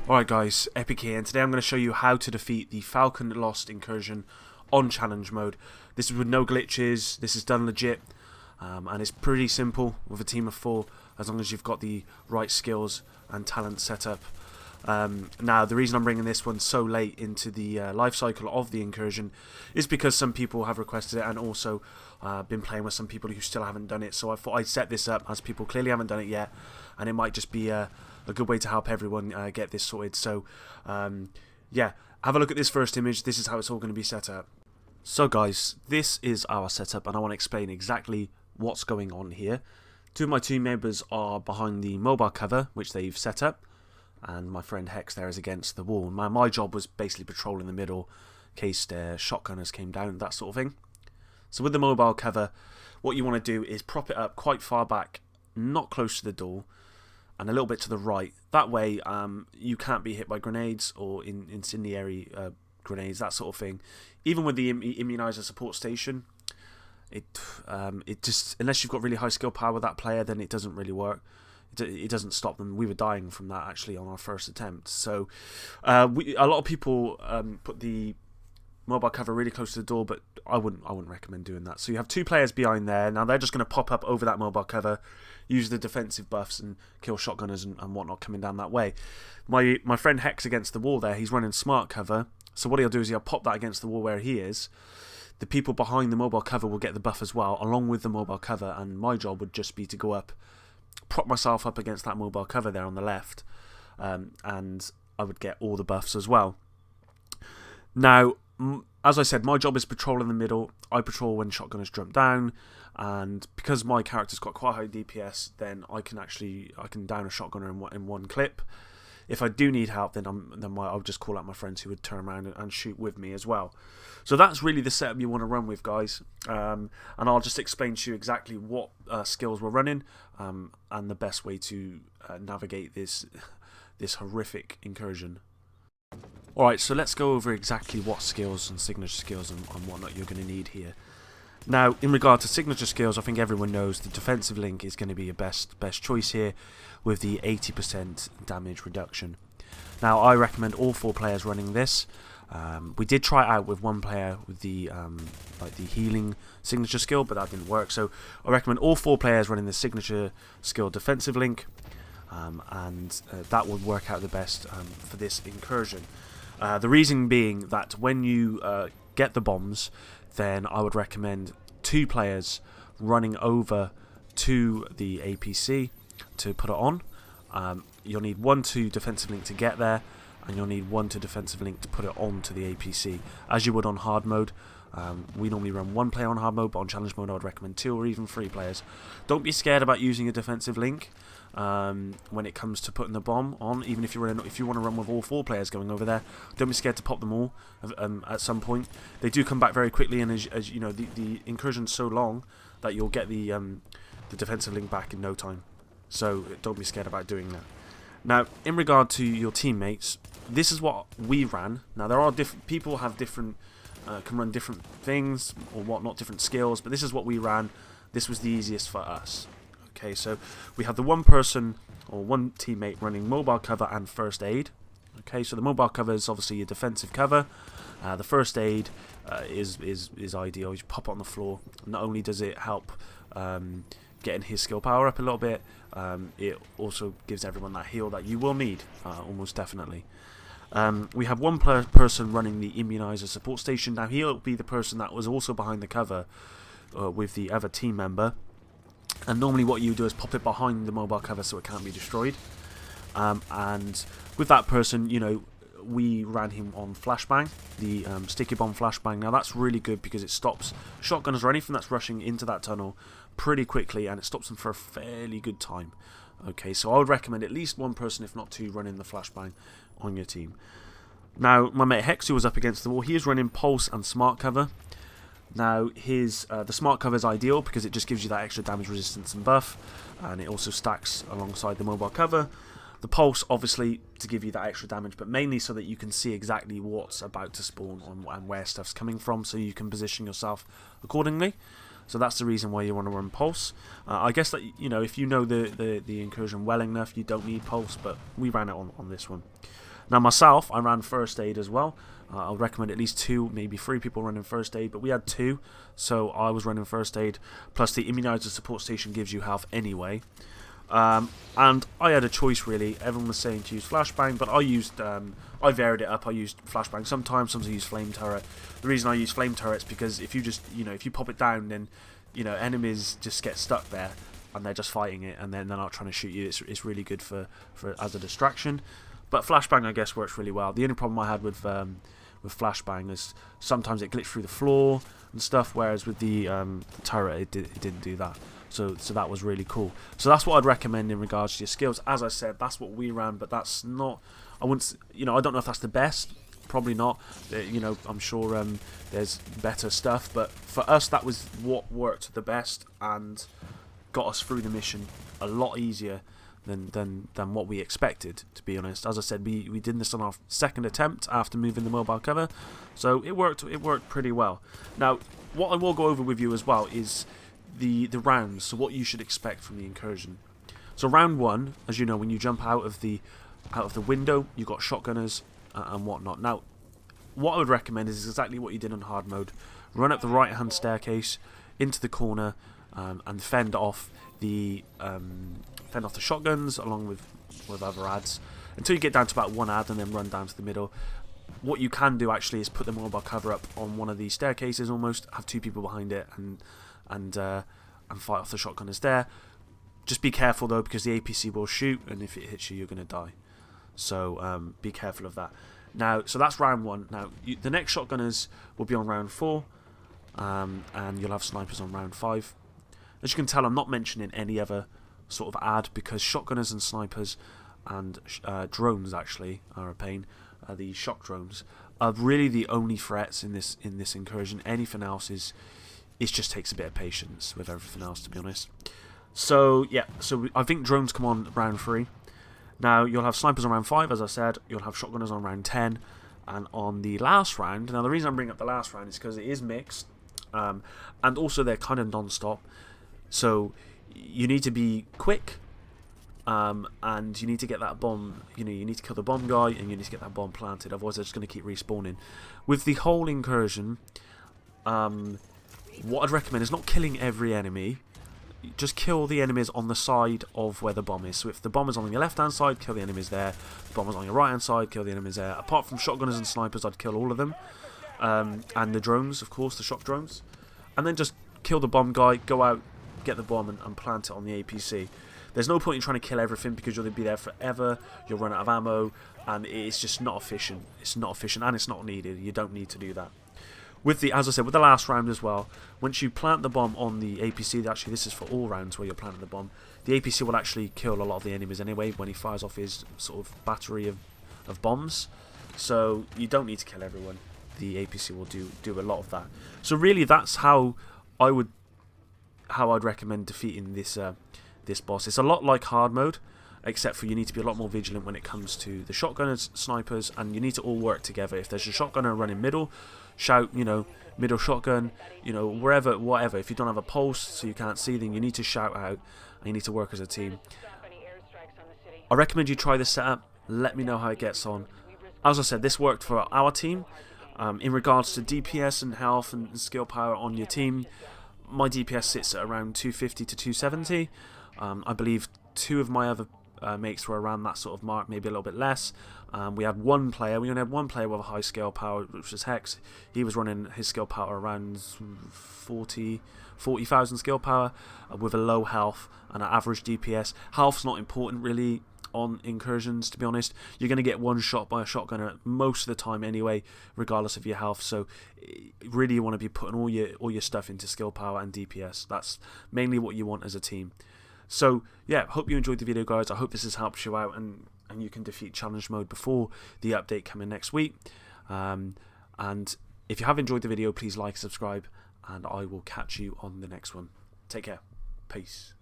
Alright guys, Epic here, and today I'm going to show you how to defeat the Falcon Lost Incursion on challenge mode. This is with no glitches, this is done legit, and it's pretty simple with a team of 4 as long as you've got the right skills and talent set up. Now the reason I'm bringing this one so late into the life cycle of the incursion is because some people have requested it, and also been playing with some people who still haven't done it, so I thought I'd set this up as people clearly haven't done it yet, and it might just be a good way to help everyone get this sorted. So yeah, have a look at this first image. This is how it's all going to be set up. So guys, this is our setup, and I want to explain exactly what's going on here. 2 of my team members are behind the mobile cover, which they've set up, and my friend Hex there is against the wall. My job was basically patrolling the middle in case their shotgunners came down, that sort of thing. So with the mobile cover, what you want to do is prop it up quite far back, not close to the door, and a little bit to the right. That way you can't be hit by grenades or incendiary grenades, that sort of thing. Even with the immunizer support station, it just, unless you've got really high skill power with that player, then it doesn't really work. It doesn't stop them. We were dying from that actually on our first attempt. So a lot of people put the mobile cover really close to the door, but I wouldn't recommend doing that. So you have 2 players behind there. Now they're just going to pop up over that mobile cover, use the defensive buffs and kill shotgunners and whatnot coming down that way. My friend Hex against the wall there, he's running smart cover. So what he'll do is he'll pop that against the wall where he is. The people behind the mobile cover will get the buff as well, along with the mobile cover, and my job would just be to go up, prop myself up against that mobile cover there on the left, and I would get all the buffs as well. Now, as I said, my job is patrolling the middle. I patrol when shotgunners jump down, and because my character's got quite high DPS, then I can down a shotgunner in one clip. If I do need help, then I'll just call out my friends who would turn around and shoot with me as well. So that's really the setup you want to run with, guys. And I'll just explain to you exactly what skills we're running, and the best way to navigate this horrific incursion. Alright, so let's go over exactly what skills and signature skills and whatnot you're going to need here. Now, in regard to signature skills, I think everyone knows the defensive link is going to be your best choice here with the 80% damage reduction. Now, I recommend all 4 players running this. We did try it out with 1 player with the the healing signature skill, but that didn't work. So I recommend all 4 players running the signature skill defensive link, and that would work out the best for this incursion. The reason being that when you get the bombs, then I would recommend 2 players running over to the APC to put it on. You'll need 1 to defensive link to get there, and you'll need 1 to defensive link to put it on to the APC, as you would on hard mode. We normally run 1 player on hard mode, but on challenge mode I would recommend 2 or even 3 players. Don't be scared about using a defensive link when it comes to putting the bomb on. Even if you want to run with all 4 players going over there, don't be scared to pop them all at some point. They do come back very quickly, and as you know, the incursion's so long that you'll get the defensive link back in no time. So don't be scared about doing that. Now, in regard to your teammates, this is what we ran. Now there are different people have different can run different things or whatnot, different skills, but this is what we ran. This was the easiest for us. Okay, so we have the 1 person or 1 teammate running mobile cover and first aid. Okay, so the mobile cover is obviously your defensive cover. The first aid is ideal. You pop it on the floor. Not only does it help getting his skill power up a little bit, it also gives everyone that heal that you will need, almost definitely. We have 1 person running the immunizer support station. Now he'll be the person that was also behind the cover with the other team member, and normally what you do is pop it behind the mobile cover so it can't be destroyed. And with that person, you know, we ran him on flashbang, the sticky bomb flashbang. Now that's really good because it stops shotgunners or anything that's rushing into that tunnel pretty quickly, and it stops them for a fairly good time. Okay, so I would recommend at least 1 person, if not 2, running the flashbang on your team. Now my mate Hex, who was up against the wall, he is running pulse and smart cover. Now the smart cover is ideal because it just gives you that extra damage resistance and buff, and it also stacks alongside the mobile cover. The pulse, obviously, to give you that extra damage, but mainly so that you can see exactly what's about to spawn and where stuff's coming from, so you can position yourself accordingly. So that's the reason why you want to run pulse. I guess that, you know, if you know the incursion well enough, you don't need pulse, but we ran it on this one. Now myself, I ran first aid as well. I would recommend at least 2, maybe 3 people running first aid, but we had 2, so I was running first aid. Plus the immunizer support station gives you health anyway. And I had a choice really. Everyone was saying to use flashbang, but I used I varied it up. I used flashbang sometimes I used flame turret. The reason I use flame turret is because if you just, you know, if you pop it down, then, you know, enemies just get stuck there and they're just fighting it, and then they're not trying to shoot you. It's really good for as a distraction. But flashbang, I guess, works really well. The only problem I had with flashbang is sometimes it glitched through the floor and stuff, whereas with the turret it didn't do that. So that was really cool. So that's what I'd recommend in regards to your skills. As I said, that's what we ran, but that's not. I wouldn't. You know, I don't know if that's the best. Probably not. You know, I'm sure there's better stuff, but for us, that was what worked the best and got us through the mission a lot easier than what we expected, to be honest. As I said, we did this on our second attempt after moving the mobile cover, so it worked pretty well. Now, what I will go over with you as well is the rounds, so what you should expect from the incursion. So round 1, as you know, when you jump out of the window, you've got shotgunners and whatnot. Now, what I would recommend is exactly what you did on hard mode. Run up the right hand staircase into the corner and fend off the shotguns along with other ads until you get down to about 1 ad, and then run down to the middle. What you can do actually is put the mobile cover up on one of these staircases, almost have 2 people behind it, and fight off the shotgunners there. Just be careful though, because the APC will shoot, and if it hits you, you're going to die. So be careful of that. Now, so that's round 1. Now, the next shotgunners will be on round 4, and you'll have snipers on round 5. As you can tell, I'm not mentioning any other sort of ad, because shotgunners and snipers and drones actually are a pain. The shock drones are really the only threats in this incursion. Anything else is just takes a bit of patience with everything else, to be honest. So yeah, so I think drones come on round 3. Now you'll have snipers on round 5, as I said. You'll have shotgunners on round 10, and on the last round. Now the reason I'm bringing up the last round is because it is mixed, and also they're kind of non-stop. So you need to be quick, and you need to get that bomb. You know, you need to kill the bomb guy, and you need to get that bomb planted. Otherwise, they're just going to keep respawning. With the whole incursion, what I'd recommend is not killing every enemy. Just kill the enemies on the side of where the bomb is. So if the bomb is on your left hand side, kill the enemies there. If the bomb is on your right hand side, kill the enemies there. Apart from shotgunners and snipers, I'd kill all of them, and the drones, of course, the shock drones, and then just kill the bomb guy, go out, get the bomb, and plant it on the APC. There's no point in trying to kill everything, because you'll be there forever, you'll run out of ammo, and it's just not efficient. It's not efficient, and it's not needed. You don't need to do that. With the, as I said, with the last round as well, once you plant the bomb on the APC, actually this is for all rounds where you're planting the bomb, the APC will actually kill a lot of the enemies anyway when he fires off his sort of battery of bombs. So you don't need to kill everyone. The APC will do a lot of that. So really, that's how I'd recommend defeating this this boss. It's a lot like hard mode, except for you need to be a lot more vigilant when it comes to the shotgunners, snipers, and you need to all work together. If there's a shotgunner running middle, shout, you know, middle shotgun, you know, wherever, whatever. If you don't have a pulse so you can't see, then you need to shout out, and you need to work as a team. I recommend you try this setup. Let me know how it gets on. As I said, this worked for our team. In regards to DPS and health and skill power on your team, my DPS sits at around 250 to 270. I believe 2 of my other mates were around that sort of mark, maybe a little bit less. We had one player, we only had one player with a high skill power, which was Hex. He was running his skill power around 40,000 skill power, with a low health and an average DPS. Health's not important really on incursions, to be honest. You're going to get one shot by a shotgunner most of the time anyway, regardless of your health. So really, you want to be putting all your stuff into skill power and DPS. That's mainly what you want as a team. So yeah, hope you enjoyed the video, guys. I hope this has helped you out, and you can defeat challenge mode before the update coming next week. And if you have enjoyed the video, please like, subscribe, and I will catch you on the next one. Take care. Peace.